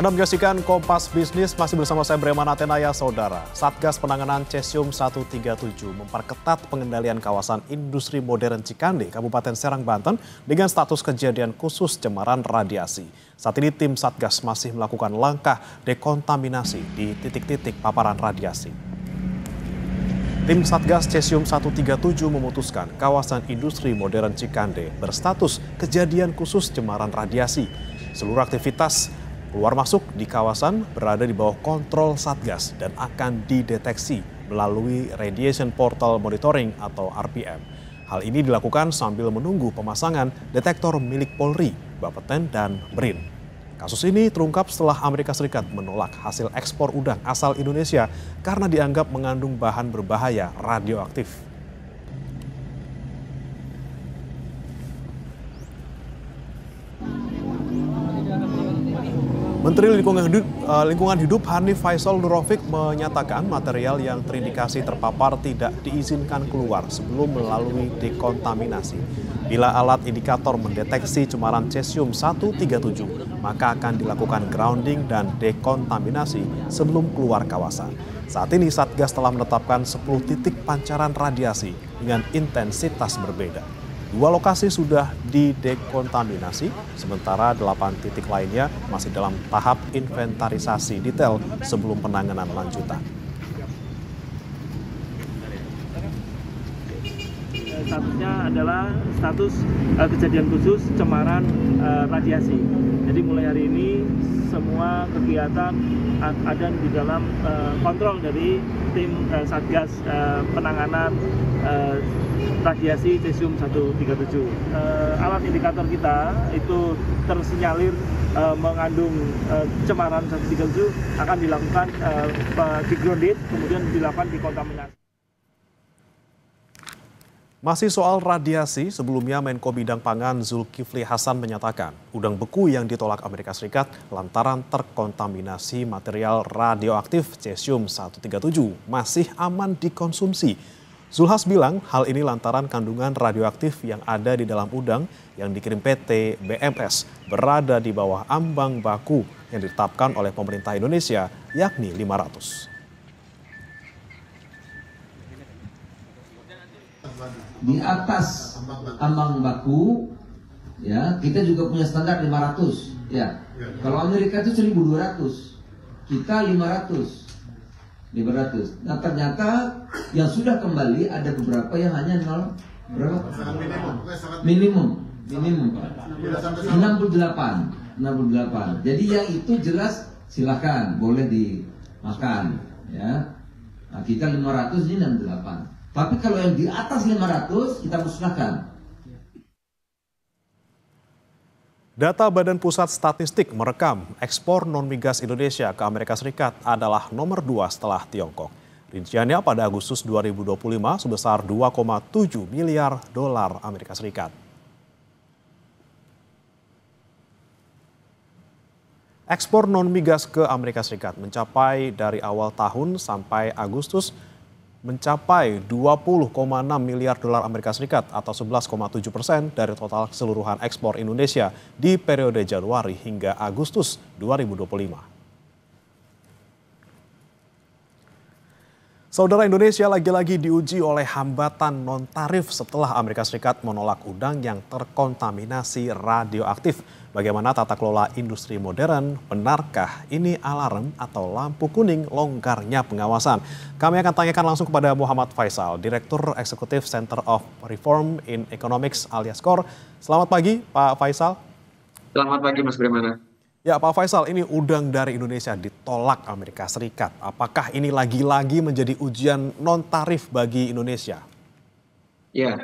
Anda menyaksikan Kompas Bisnis, masih bersama saya Breman Atenaya, Saudara. Satgas Penanganan Cesium 137 memperketat pengendalian kawasan industri modern Cikande, Kabupaten Serang, Banten, dengan status kejadian khusus cemaran radiasi. Saat ini tim Satgas masih melakukan langkah dekontaminasi di titik-titik paparan radiasi. Tim Satgas Cesium 137 memutuskan kawasan industri modern Cikande berstatus kejadian khusus cemaran radiasi. Seluruh aktivitas keluar masuk di kawasan berada di bawah kontrol Satgas dan akan dideteksi melalui Radiation Portal Monitoring atau RPM. Hal ini dilakukan sambil menunggu pemasangan detektor milik Polri, Bapeten, dan BRIN. Kasus ini terungkap setelah Amerika Serikat menolak hasil ekspor udang asal Indonesia karena dianggap mengandung bahan berbahaya radioaktif. Menteri Lingkungan Hidup Hanif Faisal Nurrofiq menyatakan material yang terindikasi terpapar tidak diizinkan keluar sebelum melalui dekontaminasi. Bila alat indikator mendeteksi cemaran cesium 137, maka akan dilakukan grounding dan dekontaminasi sebelum keluar kawasan. Saat ini Satgas telah menetapkan 10 titik pancaran radiasi dengan intensitas berbeda. 2 lokasi sudah didekontaminasi, sementara 8 titik lainnya masih dalam tahap inventarisasi detail sebelum penanganan lanjutan. Statusnya adalah status kejadian khusus cemaran radiasi. Jadi mulai hari ini semua kegiatan ada di dalam kontrol dari tim Satgas penanganan radiasi cesium 137. Alat indikator kita itu tersinyalir mengandung cemaran 137 akan dilakukan di-grounded, kemudian dilakukan dekontaminasi. Masih soal radiasi, sebelumnya Menko Bidang Pangan Zulkifli Hasan menyatakan udang beku yang ditolak Amerika Serikat lantaran terkontaminasi material radioaktif cesium 137 masih aman dikonsumsi. Zulhas bilang hal ini lantaran kandungan radioaktif yang ada di dalam udang yang dikirim PT BMS berada di bawah ambang baku yang ditetapkan oleh pemerintah Indonesia, yakni 500. Di atas ambang baku, ya kita juga punya standar 500, ya. Kalau Amerika itu 1.200, kita 500. Nah ternyata yang sudah kembali ada beberapa yang hanya 0 berapa? Minimum Pak. 68. Jadi yang itu jelas silakan boleh dimakan, ya. Nah, kita 500 ini 68. Tapi kalau yang di atas 500 kita musnahkan. Data Badan Pusat Statistik merekam ekspor non-migas Indonesia ke Amerika Serikat adalah nomor 2 setelah Tiongkok. Rinciannya pada Agustus 2025 sebesar 2,7 miliar dolar Amerika Serikat. Ekspor non-migas ke Amerika Serikat mencapai dari awal tahun sampai Agustus mencapai 20,6 miliar dolar Amerika Serikat atau 11,7% dari total keseluruhan ekspor Indonesia di periode Januari hingga Agustus 2025. Saudara, Indonesia lagi-lagi diuji oleh hambatan non-tarif setelah Amerika Serikat menolak udang yang terkontaminasi radioaktif. Bagaimana tata kelola industri modern? Benarkah ini alarm atau lampu kuning longgarnya pengawasan? Kami akan tanyakan langsung kepada Muhammad Faisal, Direktur Eksekutif Center of Reform in Economics alias KOR. Selamat pagi, Pak Faisal. Selamat pagi, Mas Bremana. Ya, Pak Faisal, ini udang dari Indonesia ditolak Amerika Serikat. Apakah ini lagi-lagi menjadi ujian non-tarif bagi Indonesia? Ya,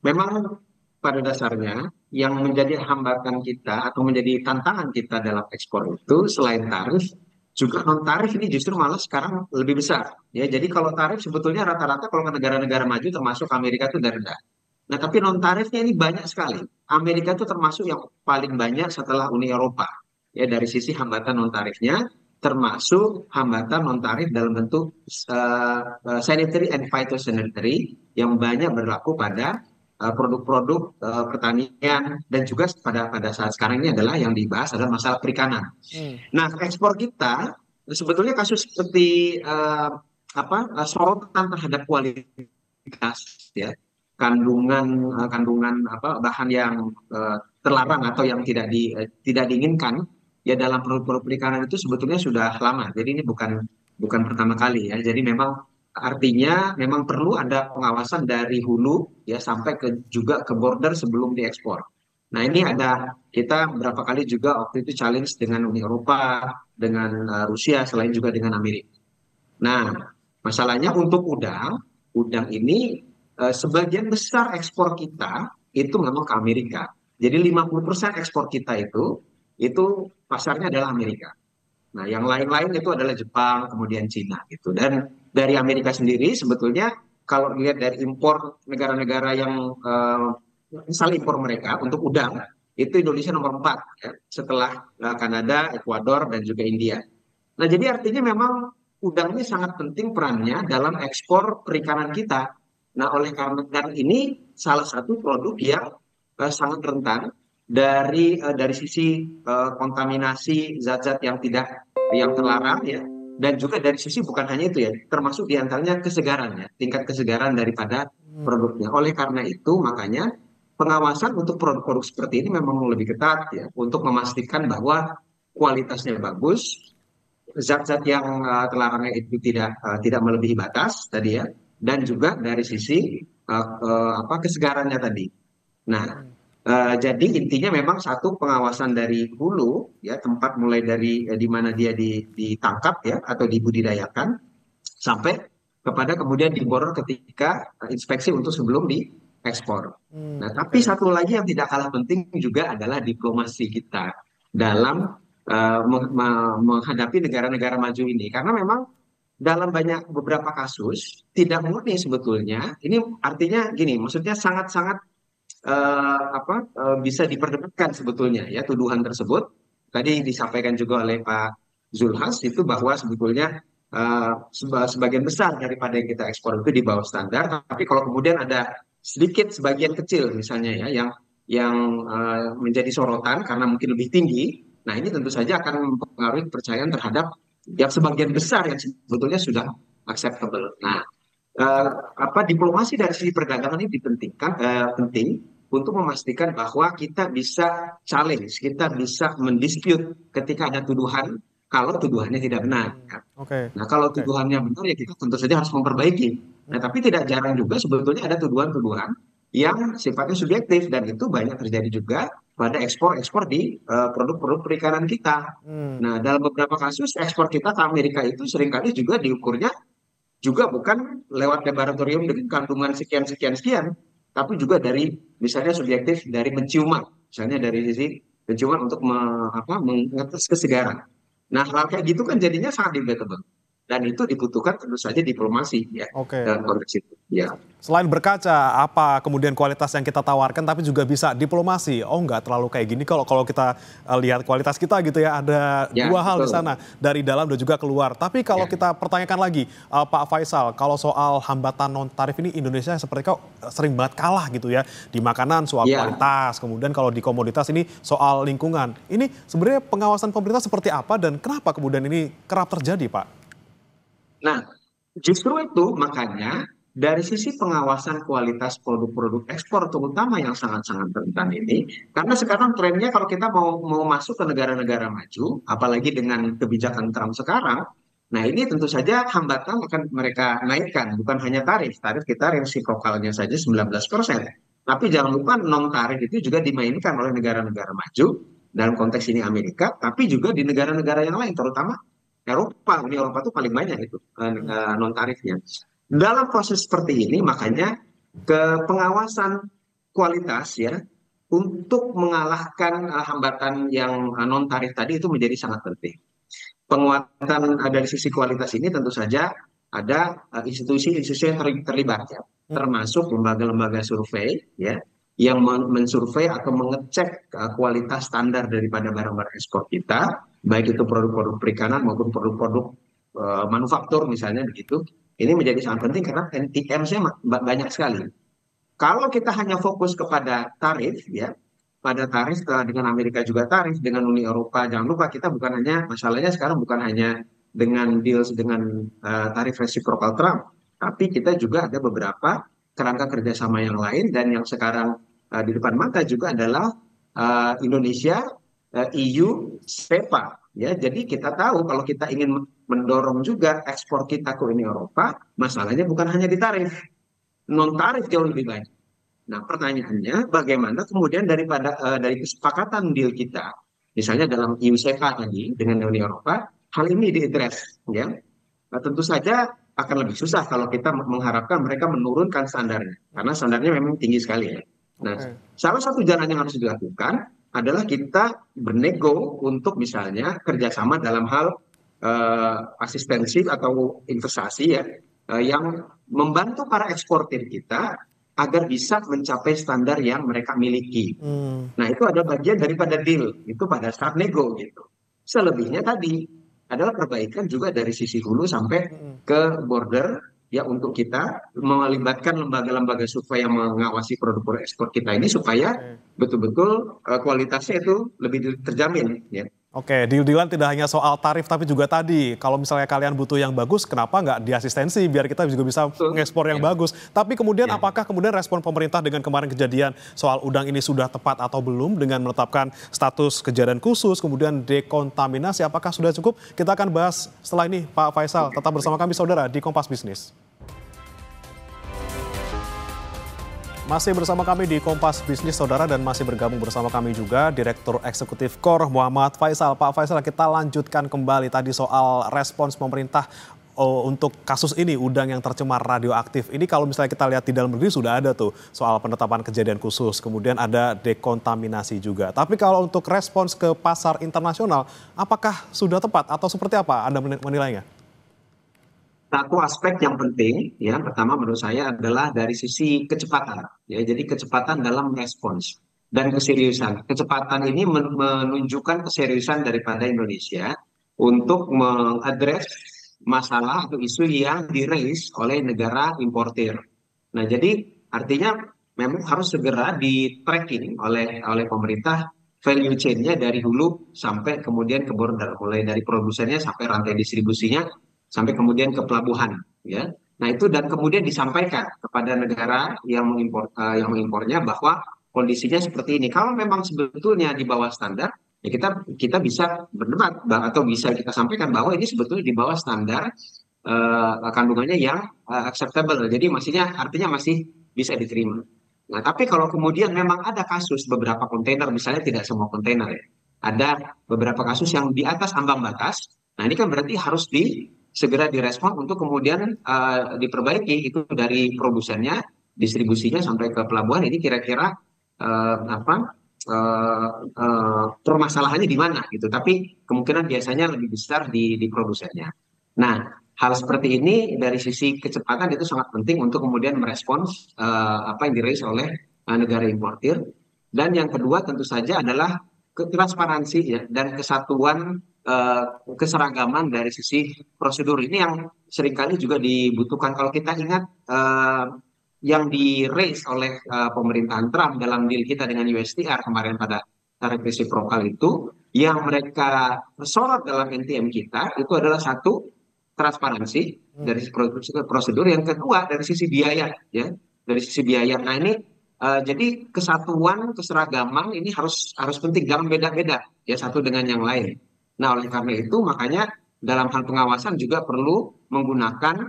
memang pada dasarnya yang menjadi hambatan kita atau menjadi tantangan kita dalam ekspor itu selain tarif, juga non-tarif ini justru malah sekarang lebih besar. Ya, jadi kalau tarif sebetulnya rata-rata kalau negara-negara maju termasuk Amerika itu udah rendah. Nah, tapi non-tarifnya ini banyak sekali. Amerika itu termasuk yang paling banyak setelah Uni Eropa. Ya, dari sisi hambatan non-tarifnya, termasuk hambatan non-tarif dalam bentuk sanitary and phytosanitary yang banyak berlaku pada produk-produk pertanian, dan juga pada saat sekarang ini adalah yang dibahas adalah masalah perikanan. Nah, ekspor kita sebetulnya kasus seperti sorotan terhadap kualitas, ya, kandungan bahan yang terlarang atau yang tidak diinginkan ya dalam produk-produk perikanan itu sebetulnya sudah lama. Jadi ini bukan pertama kali ya. Jadi memang artinya memang perlu ada pengawasan dari hulu ya sampai juga ke border sebelum diekspor. Nah, ini kita berapa kali juga waktu itu challenge dengan Uni Eropa, dengan Rusia, selain juga dengan Amerika. Nah, masalahnya untuk udang ini sebagian besar ekspor kita itu memang ke Amerika. Jadi 50% ekspor kita itu pasarnya adalah Amerika. Nah, yang lain-lain itu adalah Jepang, kemudian Cina gitu. Dan dari Amerika sendiri sebetulnya kalau dilihat dari impor negara-negara yang misal impor mereka untuk udang, itu Indonesia nomor 4 ya, setelah Kanada, Ekuador, dan juga India. Nah, jadi artinya memang udang ini sangat penting perannya dalam ekspor perikanan kita. Nah, oleh karena ini salah satu produk yang sangat rentan dari sisi kontaminasi zat-zat yang terlarang ya, dan juga dari sisi bukan hanya itu ya, termasuk diantaranya kesegaran ya, tingkat kesegaran daripada produknya. Oleh karena itu makanya pengawasan untuk produk-produk seperti ini memang lebih ketat ya, untuk memastikan bahwa kualitasnya bagus, zat-zat yang terlarangnya itu tidak melebihi batas tadi ya, dan juga dari sisi kesegarannya tadi. Nah, jadi intinya memang satu pengawasan dari hulu ya, tempat mulai dari di mana dia ditangkap ya atau dibudidayakan sampai kepada kemudian diborong ketika inspeksi untuk sebelum diekspor. Nah, tapi satu lagi yang tidak kalah penting juga adalah diplomasi kita dalam menghadapi negara-negara maju ini, karena memang dalam beberapa kasus tidak murni sebetulnya. Ini artinya gini, maksudnya sangat-sangat bisa diperdebatkan sebetulnya ya tuduhan tersebut. Tadi disampaikan juga oleh Pak Zulhas itu bahwa sebetulnya sebagian besar daripada yang kita ekspor itu di bawah standar. Tapi kalau kemudian ada sedikit sebagian kecil misalnya ya yang menjadi sorotan karena mungkin lebih tinggi, nah ini tentu saja akan mempengaruhi kepercayaan terhadap yang sebagian besar yang sebetulnya sudah acceptable. Nah, diplomasi dari sisi perdagangan ini penting untuk memastikan bahwa kita bisa challenge, kita bisa mendispute ketika ada tuduhan kalau tuduhannya tidak benar. Nah, kalau tuduhannya benar ya kita tentu saja harus memperbaiki. Nah, tapi tidak jarang juga sebetulnya ada tuduhan-tuduhan yang sifatnya subjektif, dan itu banyak terjadi juga pada ekspor di produk-produk perikanan kita. Nah, dalam beberapa kasus ekspor kita ke Amerika itu seringkali juga diukurnya juga bukan lewat laboratorium dengan kandungan sekian, tapi juga dari misalnya subjektif dari penciuman, misalnya dari sisi penciuman untuk mengetes kesegaran. Nah, hal kayak gitu kan jadinya sangat debatable. Dan itu dibutuhkan tentu saja diplomasi ya dalam konteks itu. Ya. Selain berkaca, apa kemudian kualitas yang kita tawarkan, tapi juga bisa diplomasi. Oh, nggak terlalu kayak gini kalau kita lihat kualitas kita gitu ya. Ada dua hal di sana, dari dalam dan juga keluar. Tapi kalau kita pertanyakan lagi, Pak Faisal, kalau soal hambatan non tarif ini Indonesia seperti kok sering banget kalah gitu ya di makanan soal kualitas. Kemudian kalau di komoditas ini soal lingkungan. Ini sebenarnya pengawasan pemerintah seperti apa dan kenapa kemudian ini kerap terjadi, Pak? Nah, justru itu makanya dari sisi pengawasan kualitas produk-produk ekspor terutama yang sangat-sangat rentan ini, karena sekarang trennya kalau kita mau masuk ke negara-negara maju, apalagi dengan kebijakan Trump sekarang, nah ini tentu saja hambatan akan mereka naikkan, bukan hanya tarif kita resiprokalnya saja 19%. Tapi jangan lupa non tarif itu juga dimainkan oleh negara-negara maju, dalam konteks ini Amerika, tapi juga di negara-negara yang lain, terutama Uni Eropa itu paling banyak itu non tarifnya. Dalam proses seperti ini makanya pengawasan kualitas ya untuk mengalahkan hambatan yang non tarif tadi itu menjadi sangat penting. Penguatan dari sisi kualitas ini tentu saja ada institusi-institusi yang terlibat ya, termasuk lembaga-lembaga survei ya yang mensurvei atau mengecek kualitas standar daripada barang-barang ekspor kita, baik itu produk-produk perikanan maupun produk-produk manufaktur misalnya begitu. Ini menjadi sangat penting karena NTM-nya banyak sekali. Kalau kita hanya fokus kepada tarif, ya, pada tarif dengan Amerika juga tarif, dengan Uni Eropa, jangan lupa kita bukan hanya masalahnya sekarang bukan hanya dengan deals dengan tarif reciprocal Trump, tapi kita juga ada beberapa kerangka kerjasama yang lain dan yang sekarang di depan mata juga adalah Indonesia, EU, SEPA. Ya, jadi kita tahu kalau kita ingin mendorong juga ekspor kita ke Uni Eropa, masalahnya bukan hanya di tarif, non tarif jauh lebih banyak. Nah, pertanyaannya bagaimana kemudian dari kesepakatan deal kita, misalnya dalam EU-SEPA tadi dengan Uni Eropa, hal ini diadres, ya. Nah, tentu saja akan lebih susah kalau kita mengharapkan mereka menurunkan standarnya, karena standarnya memang tinggi sekali, ya. Nah, salah satu jalan yang harus dilakukan adalah kita bernego untuk misalnya kerjasama dalam hal asistensi atau investasi, ya, yang membantu para eksportir kita agar bisa mencapai standar yang mereka miliki. Nah, itu ada bagian daripada deal, itu pada saat nego gitu. Selebihnya tadi adalah perbaikan juga dari sisi hulu sampai ke border, ya, untuk kita melibatkan lembaga-lembaga survei yang mengawasi produk ekspor kita ini supaya betul-betul kualitasnya itu lebih terjamin, ya. Oke, deal-dealan tidak hanya soal tarif tapi juga tadi kalau misalnya kalian butuh yang bagus, kenapa nggak diasistensi biar kita juga bisa mengekspor yang bagus. Tapi kemudian apakah kemudian respon pemerintah dengan kemarin kejadian soal udang ini sudah tepat atau belum dengan menetapkan status kejadian khusus, kemudian dekontaminasi, apakah sudah cukup? Kita akan bahas setelah ini, Pak Faisal. Tetap bersama kami, saudara, di Kompas Bisnis. Masih bersama kami di Kompas Bisnis, saudara, dan masih bergabung bersama kami juga Direktur Eksekutif KOR Muhammad Faisal. Pak Faisal, kita lanjutkan kembali tadi soal respons pemerintah untuk kasus ini, udang yang tercemar radioaktif. Ini kalau misalnya kita lihat di dalam negeri sudah ada tuh soal penetapan kejadian khusus, kemudian ada dekontaminasi juga. Tapi kalau untuk respons ke pasar internasional, apakah sudah tepat atau seperti apa Anda menilainya? Satu aspek yang penting, ya, pertama menurut saya adalah dari sisi kecepatan, ya. Jadi kecepatan dalam respons dan keseriusan. Kecepatan ini menunjukkan keseriusan daripada Indonesia untuk mengadres masalah atau isu yang di-raise oleh negara importir. Nah, jadi artinya memang harus segera di-tracking oleh pemerintah value chain-nya dari hulu sampai kemudian ke border, mulai dari produsennya sampai rantai distribusinya sampai kemudian ke pelabuhan, ya. Nah, itu dan kemudian disampaikan kepada negara yang mengimpornya bahwa kondisinya seperti ini. Kalau memang sebetulnya di bawah standar, ya kita bisa berdebat atau bisa kita sampaikan bahwa ini sebetulnya di bawah standar kandungannya yang acceptable. Jadi artinya masih bisa diterima. Nah, tapi kalau kemudian memang ada kasus beberapa kontainer, misalnya tidak semua kontainer, ya, ada beberapa kasus yang di atas ambang batas. Nah, ini kan berarti harus segera direspon untuk kemudian diperbaiki itu dari produsennya, distribusinya sampai ke pelabuhan. Ini kira-kira permasalahannya di mana gitu. Tapi kemungkinan biasanya lebih besar di produsennya. Nah, hal seperti ini dari sisi kecepatan itu sangat penting untuk kemudian merespons apa yang diraih oleh negara importir. Dan yang kedua tentu saja adalah transparansi, ya, dan kesatuan keseragaman dari sisi prosedur ini yang seringkali juga dibutuhkan. Kalau kita ingat yang di-raise oleh pemerintahan Trump dalam deal kita dengan USTR kemarin pada tarif resiprokal itu, yang mereka sorot dalam NTM kita itu adalah satu, transparansi dari prosedur, yang kedua dari sisi biaya, ya, dari sisi biaya. Nah, ini jadi kesatuan keseragaman ini harus penting, jangan beda-beda, ya, satu dengan yang lain. Nah, oleh karena itu makanya dalam hal pengawasan juga perlu menggunakan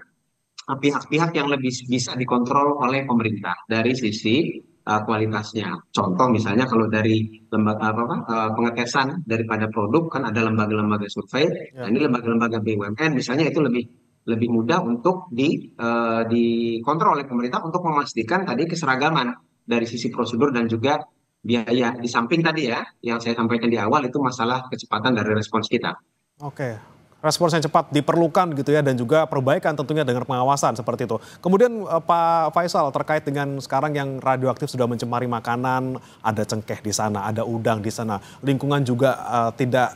pihak-pihak yang lebih bisa dikontrol oleh pemerintah dari sisi kualitasnya. Contoh misalnya kalau dari lembaga pengetesan daripada produk kan ada lembaga-lembaga survei. Nah, ini lembaga-lembaga BUMN misalnya itu lebih mudah untuk dikontrol oleh pemerintah untuk memastikan tadi keseragaman dari sisi prosedur dan juga biaya. Di samping tadi, ya, yang saya sampaikan di awal itu masalah kecepatan dari respons kita. Oke, respons yang cepat diperlukan gitu ya, dan juga perbaikan tentunya dengan pengawasan seperti itu. Kemudian Pak Faisal, terkait dengan sekarang yang radioaktif sudah mencemari makanan, ada cengkeh di sana, ada udang di sana, lingkungan juga tidak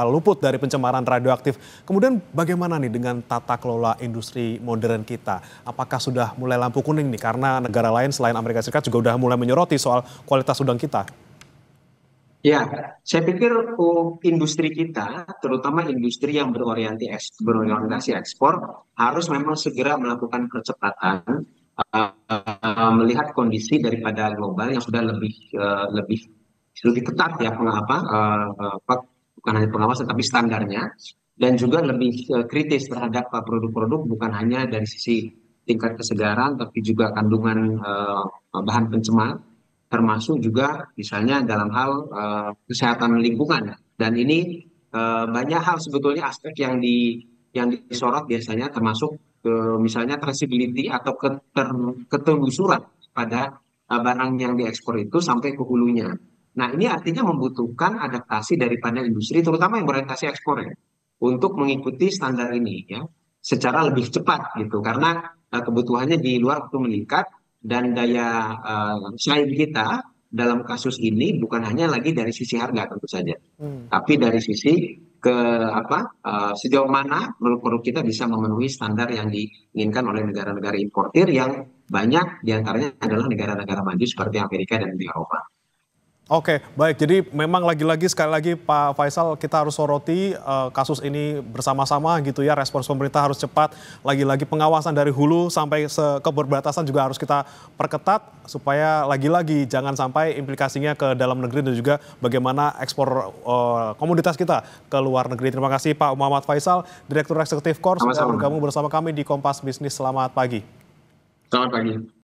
luput dari pencemaran radioaktif. Kemudian bagaimana nih dengan tata kelola industri modern kita? Apakah sudah mulai lampu kuning nih karena negara lain selain Amerika Serikat juga udah mulai menyoroti soal kualitas udang kita? Ya, saya pikir industri kita, terutama industri yang berorientasi ekspor, harus memang segera melakukan percepatan melihat kondisi daripada global yang sudah lebih ketat ya bukan hanya pengawasan tapi standarnya, dan juga lebih kritis terhadap produk-produk bukan hanya dari sisi tingkat kesegaran tapi juga kandungan bahan pencemar, termasuk juga misalnya dalam hal kesehatan lingkungan. Dan ini banyak hal sebetulnya aspek yang disorot biasanya, termasuk misalnya traceability atau ketelusuran pada barang yang diekspor itu sampai ke hulunya. Nah, ini artinya membutuhkan adaptasi daripada industri, terutama yang berorientasi ekspor ya, untuk mengikuti standar ini ya, secara lebih cepat gitu, karena kebutuhannya di luar waktu meningkat, dan daya saing kita dalam kasus ini bukan hanya lagi dari sisi harga tentu saja, tapi dari sisi sejauh mana produk kita bisa memenuhi standar yang diinginkan oleh negara-negara importir yang banyak diantaranya adalah negara-negara maju seperti Amerika dan Eropa. Oke, baik. Jadi memang lagi-lagi sekali lagi Pak Faisal, kita harus soroti kasus ini bersama-sama gitu ya. Respons pemerintah harus cepat. Lagi-lagi pengawasan dari hulu sampai ke perbatasan juga harus kita perketat supaya lagi-lagi jangan sampai implikasinya ke dalam negeri dan juga bagaimana ekspor komoditas kita ke luar negeri. Terima kasih Pak Muhammad Faisal, Direktur Eksekutif KOR, sudah bergabung bersama kami di Kompas Bisnis. Selamat pagi. Selamat pagi.